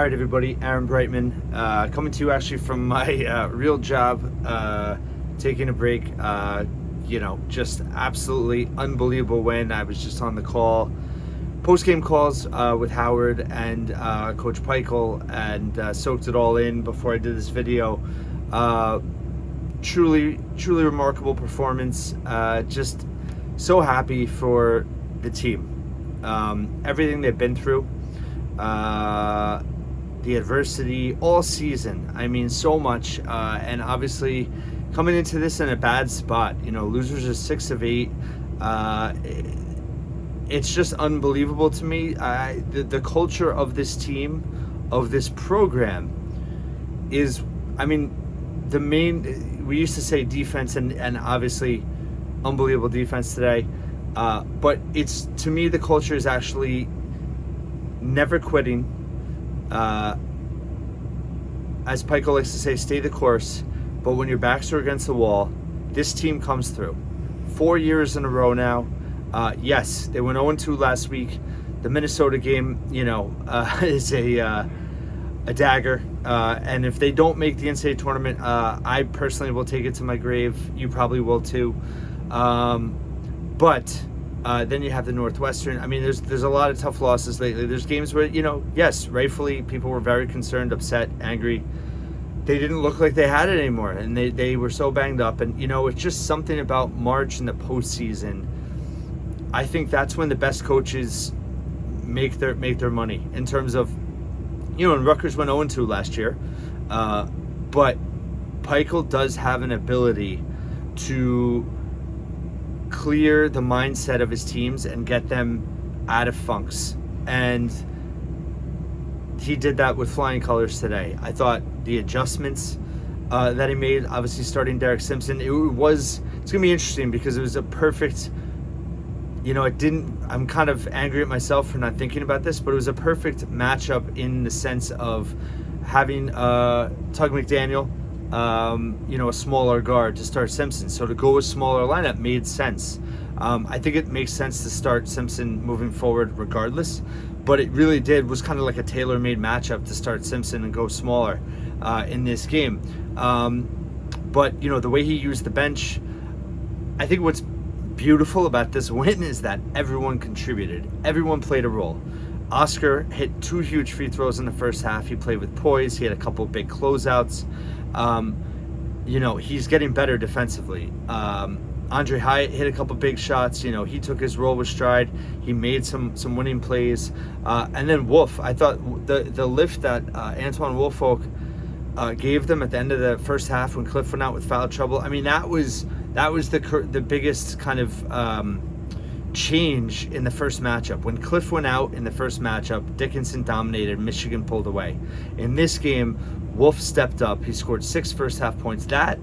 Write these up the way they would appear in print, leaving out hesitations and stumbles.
right, everybody, Aaron Breitman, coming to you actually from my real job, taking a break. Just absolutely unbelievable win. I was just on the call, post-game calls with Howard and Coach Peichel, and soaked it all in before I did this video. Truly remarkable performance. Just so happy for the team. Everything they've been through. The adversity all season. I mean, so much. And obviously coming into this in a bad spot, losers are 6 of 8. It's just unbelievable to me. The culture of this team, of this program is, the main, we used to say defense and obviously unbelievable defense today. But it's, to me, the culture is actually never quitting. As Peichel likes to say, stay the course. But when your backs are against the wall, this team comes through. 4 years in a row now. Yes, they went 0-2 last week. The Minnesota game, is a dagger. And if they don't make the NCAA tournament, I personally will take it to my grave. You probably will too. But then you have the Northwestern. There's a lot of tough losses lately. There's games where, yes, rightfully, people were very concerned, upset, angry. They didn't look like they had it anymore, and they were so banged up. And, it's just something about March and the postseason. I think that's when the best coaches make their money in terms of, and Rutgers went 0-2 last year. But Peichel does have an ability to clear the mindset of his teams and get them out of funks, and he did that with flying colors today. I thought the adjustments that he made, obviously starting Derek Simpson, it's gonna be interesting because it was a perfect, I'm kind of angry at myself for not thinking about this, but it was a perfect matchup in the sense of having Tug McDaniel, a smaller guard to start Simpson. So to go with smaller lineup made sense. I think it makes sense to start Simpson moving forward regardless, but it really was kind of like a tailor-made matchup to start Simpson and go smaller in this game. But the way he used the bench, I think what's beautiful about this win is that everyone contributed. Everyone played a role. Oscar hit 2 huge free throws in the first half. He played with poise. He had a couple big closeouts. He's getting better defensively. Andre Hyatt hit a couple big shots. He took his role with stride. He made some winning plays. And then Wolf, I thought the lift that Antoine Woolfolk gave them at the end of the first half when Cliff went out with foul trouble. That was the biggest kind of change in the first matchup. When Cliff went out in the first matchup, Dickinson dominated, Michigan pulled away. In this game, Wolf stepped up. He scored 6 first half points. That,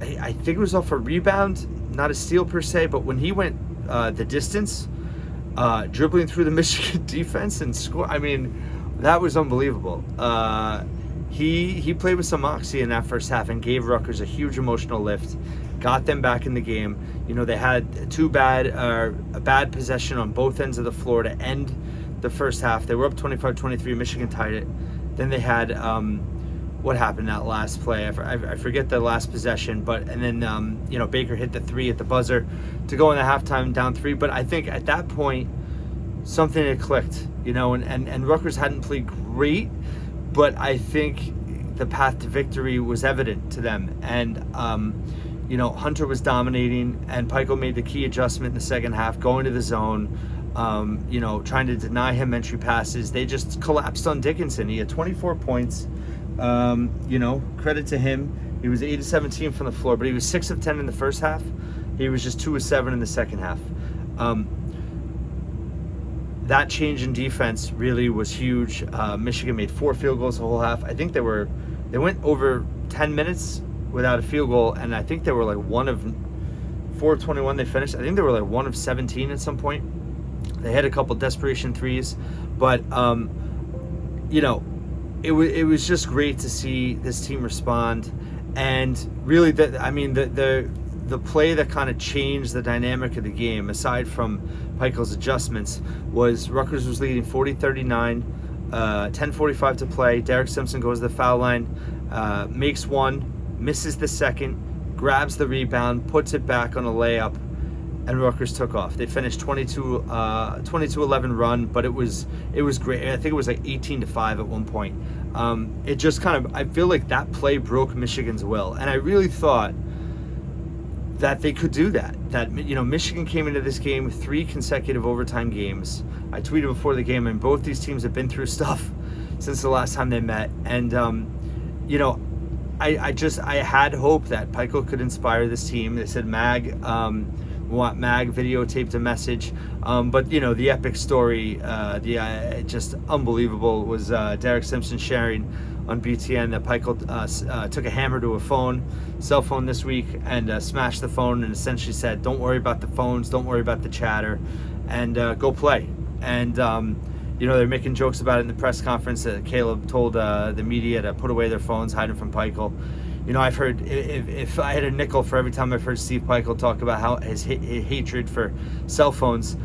I think it was off a rebound, not a steal per se, but when he went the distance, dribbling through the Michigan defense and score, that was unbelievable. He played with some moxie in that first half and gave Rutgers a huge emotional lift, got them back in the game. They had a bad possession on both ends of the floor to end the first half. They were up 25-23. Michigan tied it. Then they had what happened that last play? I forget the last possession, and then Baker hit the 3 at the buzzer to go in the halftime down 3. But I think at that point something had clicked, and Rutgers hadn't played great, but I think the path to victory was evident to them. And Hunter was dominating, and Peichel made the key adjustment in the second half, going to the zone. Trying to deny him entry passes. They just collapsed on Dickinson. He had 24 points. Credit to him. He was 8 of 17 from the floor, but he was 6 of 10 in the first half. He was just 2 of 7 in the second half. That change in defense really was huge. Michigan made 4 field goals the whole half. I think they went over 10 minutes without a field goal, and I think they were like 1 of 4 of 21 they finished. I think they were like 1 of 17 at some point. They had a couple desperation threes, but it was just great to see this team respond. And really, the play that kind of changed the dynamic of the game, aside from Peichel's adjustments, was Rutgers was leading 40-39 10:45 to play. Derek Simpson goes to the foul line, makes one, misses the second, grabs the rebound, puts it back on a layup, and Rutgers took off. They finished 22-11 run, but it was great. I think it was like 18-5 at one point. It just kind of, I feel like that play broke Michigan's will, and I really thought that they could do that. That, you know, Michigan came into this game with 3 consecutive overtime games. I tweeted before the game, and both these teams have been through stuff since the last time they met. And you know, I had hope that Pikiell could inspire this team. They said Mag videotaped a message, but you know, the epic story, just unbelievable, was Derek Simpson sharing on BTN that Pikiell took a hammer to a cell phone this week, and smashed the phone, and essentially said, "Don't worry about the phones, don't worry about the chatter, and go play." And you know, they're making jokes about it in the press conference. Caleb told the media to put away their phones, hiding from Pikiell. You know, I've heard, if I had a nickel for every time I've heard Steve Pikiell talk about how his hatred for cell phones,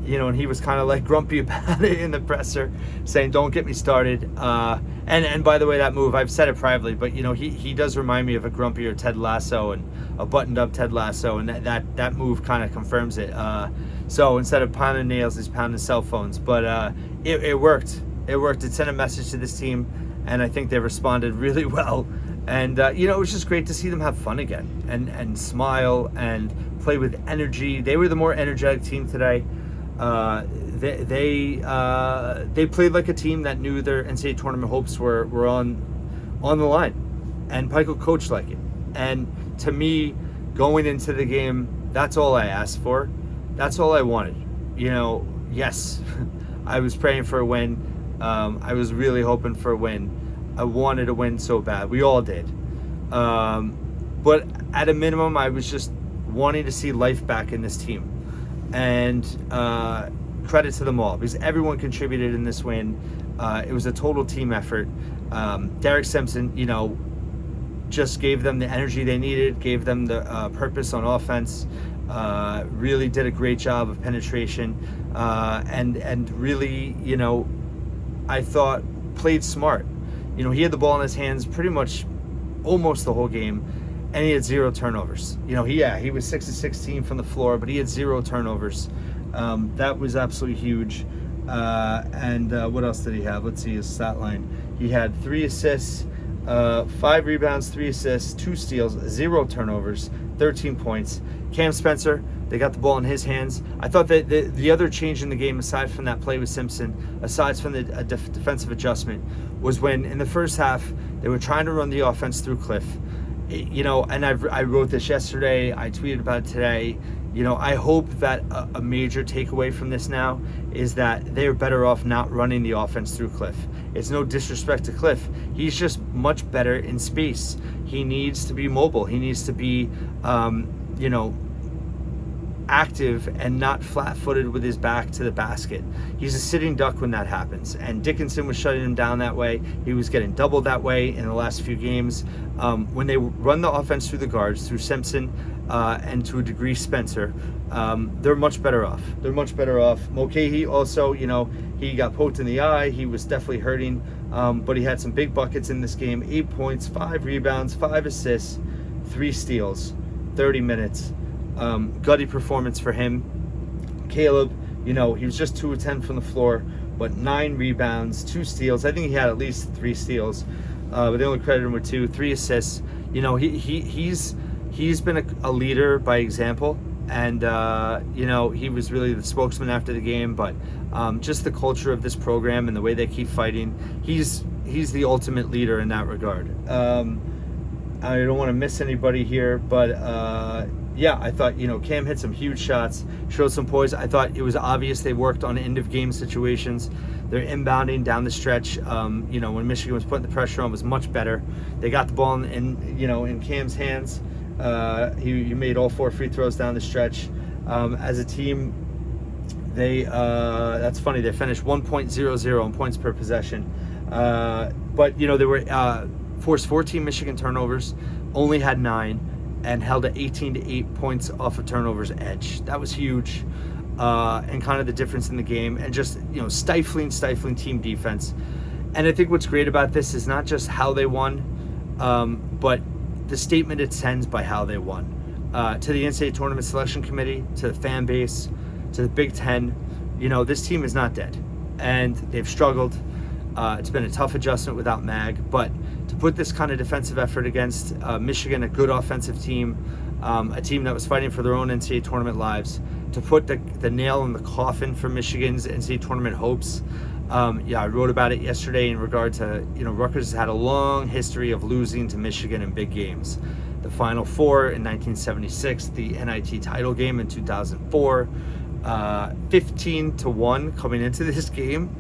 you know, and he was kind of like grumpy about it in the presser, saying, "Don't get me started." And by the way, that move, I've said it privately, but you know, he does remind me of a grumpier Ted Lasso, and a buttoned up Ted Lasso, and that move kind of confirms it. So instead of pounding nails, he's pounding cell phones. But it worked. It worked. It sent a message to this team, and I think they responded really well. And you know, it was just great to see them have fun again, and smile and play with energy. They were the more energetic team today. They played like a team that knew their NCAA tournament hopes were on the line, and Pikiell coached like it. And to me, going into the game, that's all I asked for. That's all I wanted. You know, yes, I was praying for a win. I was really hoping for a win. I wanted a win so bad. We all did. But at a minimum, I was just wanting to see life back in this team. And credit to them all, because everyone contributed in this win. It was a total team effort. Derek Simpson, you know, just gave them the energy they needed, gave them the purpose on offense, really did a great job of penetration, and really, you know, I thought played smart. You know, he had the ball in his hands pretty much almost the whole game, and he had 0 turnovers. You know, he was 6 of 16 from the floor, but he had 0 turnovers. That was absolutely huge. And what else did he have? Let's see his stat line. He had 3 assists, 5 rebounds, 3 assists, 2 steals, 0 turnovers, 13 points. Cam Spencer, they got the ball in his hands. I thought that the other change in the game, aside from that play with Simpson, aside from the defensive adjustment, was when in the first half they were trying to run the offense through Cliff. You know, and I wrote this yesterday, I tweeted about it today. You know, I hope that a major takeaway from this now is that they're better off not running the offense through Cliff. It's no disrespect to Cliff. He's just much better in space. He needs to be mobile. He needs to be, you know, active and not flat-footed with his back to the basket. He's a sitting duck when that happens, and Dickinson was shutting him down that way. He was getting doubled that way in the last few games. When they run the offense through the guards, through Simpson and to a degree Spencer, they're much better off. They're much better off. Mulcahy also, you know, he got poked in the eye. He was definitely hurting, but he had some big buckets in this game. 8 points, 5 rebounds, 5 assists, 3 steals, 30 minutes. Gutty performance for him. Caleb, you know, he was just 2 of 10 from the floor, but 9 rebounds, 2 steals. I think he had at least 3 steals, but they only credited him with 2, 3 assists. You know, he's been a leader by example, and you know, he was really the spokesman after the game. But just the culture of this program and the way they keep fighting, he's the ultimate leader in that regard. I don't want to miss anybody here, but yeah, I thought, you know, Cam hit some huge shots, showed some poise. I thought it was obvious they worked on end of game situations. They're inbounding down the stretch. You know, when Michigan was putting the pressure on, was much better. They got the ball in Cam's hands. He made all 4 free throws down the stretch. As a team, that's funny. They finished 1.00 on points per possession. But you know, they were forced 14 Michigan turnovers, only had 9. And held an 18-8 points off of turnovers edge. That was huge. and kind of the difference in the game, and just stifling team defense. And I think what's great about this is not just how they won, but the statement it sends by how they won. To the NCAA Tournament Selection Committee, to the fan base, to the Big Ten, this team is not dead, and they've struggled. It's been a tough adjustment without Mag, but to put this kind of defensive effort against Michigan, a good offensive team, a team that was fighting for their own NCAA tournament lives, to put the nail in the coffin for Michigan's NCAA tournament hopes. I wrote about it yesterday in regard to, Rutgers has had a long history of losing to Michigan in big games. The Final Four in 1976, the NIT title game in 2004, 15-1 coming into this game.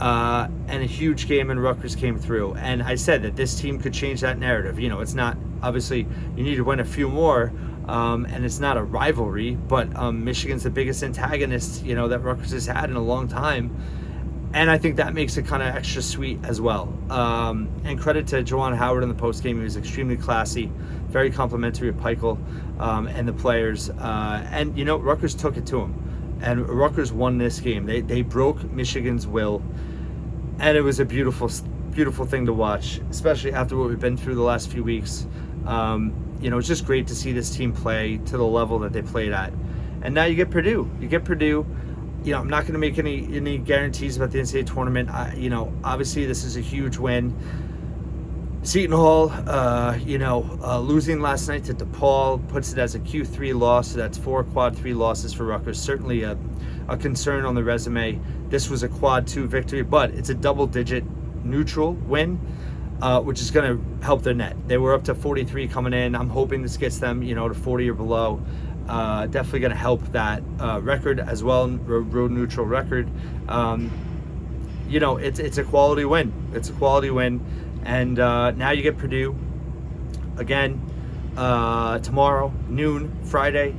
And a huge game, and Rutgers came through. And I said that this team could change that narrative. It's not, obviously, you need to win a few more, and it's not a rivalry, but Michigan's the biggest antagonist, that Rutgers has had in a long time. And I think that makes it kind of extra sweet as well. And credit to Juwan Howard in the postgame. He was extremely classy, very complimentary of Peichel and the players. And, Rutgers took it to him. And Rutgers won this game. They broke Michigan's will, and it was a beautiful thing to watch, especially after what we've been through the last few weeks. It's just great to see this team play to the level that they played at. And now you get Purdue. I'm not going to make any guarantees about the NCAA tournament. Obviously this is a huge win. Seton Hall, losing last night to DePaul puts it as a Q3 loss. So that's 4 quad 3 losses for Rutgers. Certainly a concern on the resume. This was a quad 2 victory, but it's a double-digit neutral win, which is going to help their net. They were up to 43 coming in. I'm hoping this gets them, to 40 or below. Definitely going to help that record as well, road neutral record. It's a quality win. It's a quality win. And now you get Purdue again tomorrow, noon, Friday.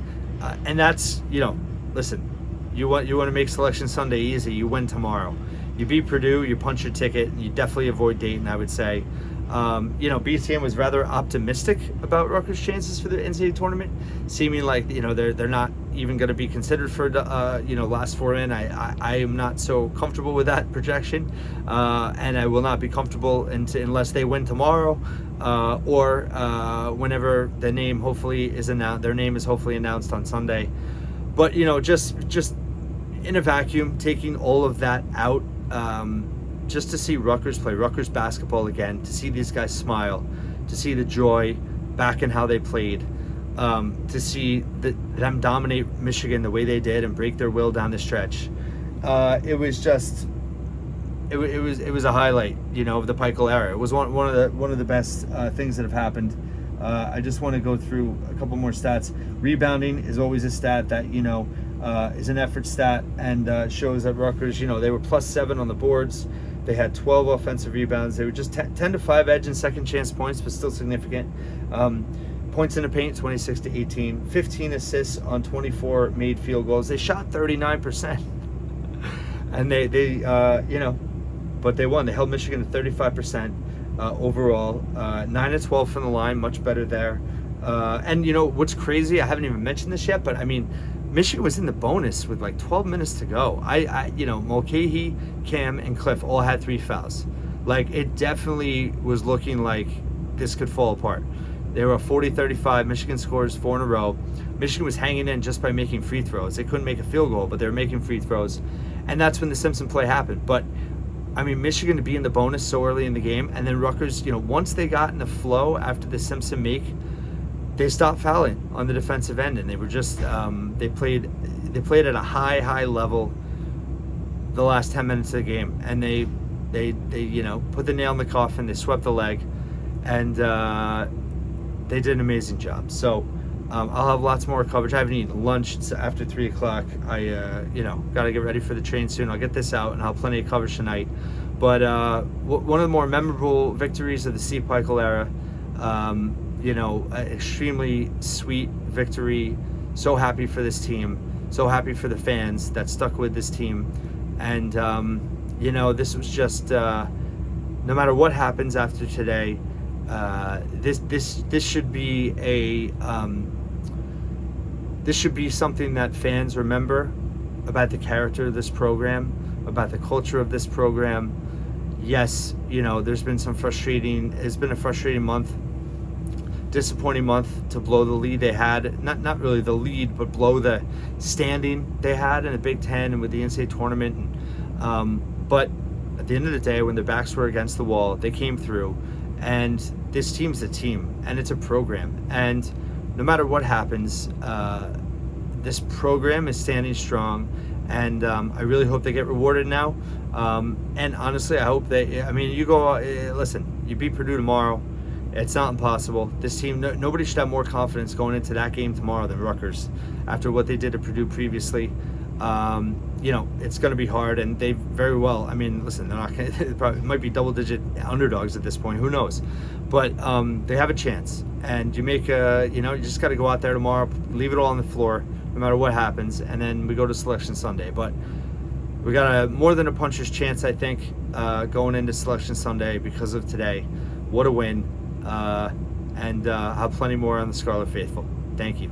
And that's, listen, you want to make Selection Sunday easy, you win tomorrow. You beat Purdue, you punch your ticket, and you definitely avoid Dayton, I would say. BTN was rather optimistic about Rutgers' chances for the NCAA tournament, seeming like, they're not even going to be considered for, last four in. I am not so comfortable with that projection, and I will not be comfortable unless they win tomorrow, or whenever the name hopefully is announced. Their name is hopefully announced on Sunday. But, just in a vacuum, taking all of that out, just to see Rutgers play Rutgers basketball again, to see these guys smile, to see the joy back in how they played, to see them dominate Michigan the way they did and break their will down the stretch. It was just, it was a highlight, of the Peichel era. It was one of the best things that have happened. I just want to go through a couple more stats. Rebounding is always a stat that is an effort stat, and shows that Rutgers, they were +7 on the boards. They had 12 offensive rebounds. They were just 10-5 edge in second chance points, but still significant. Points in the paint, 26-18. 15 assists on 24 made field goals. They shot 39%. And they but they won. They held Michigan to 35% overall. 9-12 from the line, much better there. And what's crazy, I haven't even mentioned this yet, but I mean, Michigan was in the bonus with like 12 minutes to go. Mulcahy, Cam, and Cliff all had 3 fouls. Like, it definitely was looking like this could fall apart. They were 40-35. Michigan scores 4 in a row. Michigan was hanging in just by making free throws. They couldn't make a field goal, but they were making free throws. And that's when the Simpson play happened. But, I mean, Michigan to be in the bonus so early in the game, and then Rutgers, once they got in the flow after the Simpson make, they stopped fouling on the defensive end, and they were just they played at a high level the last 10 minutes of the game, and they put the nail in the coffin. They swept the leg, and they did an amazing job. So I'll have lots more coverage. I haven't eaten lunch. It's after 3 o'clock. I got to get ready for the train soon. I'll get this out, and I'll have plenty of coverage tonight. But one of the more memorable victories of the C. Peichel era. Extremely sweet victory. So happy for this team. So happy for the fans that stuck with this team. And, this was just, no matter what happens after today, this should be this should be something that fans remember about the character of this program, about the culture of this program. Yes, it's been a frustrating month, disappointing month to blow the lead they had. Not really the lead, but blow the standing they had in the Big Ten and with the NCAA tournament. But at the end of the day, when their backs were against the wall, they came through. And this team's a team, and it's a program. And no matter what happens, this program is standing strong. And I really hope they get rewarded now. And honestly, I hope you beat Purdue tomorrow. It's not impossible. This team, nobody should have more confidence going into that game tomorrow than Rutgers after what they did at Purdue previously. It's going to be hard, and they very well, they're not going to, it might be double-digit underdogs at this point, who knows? But they have a chance, and you just got to go out there tomorrow, leave it all on the floor, no matter what happens, and then we go to Selection Sunday. But we got more than a puncher's chance, I think, going into Selection Sunday because of today. What a win, and I'll have plenty more on the Scarlet Faithful. Thank you.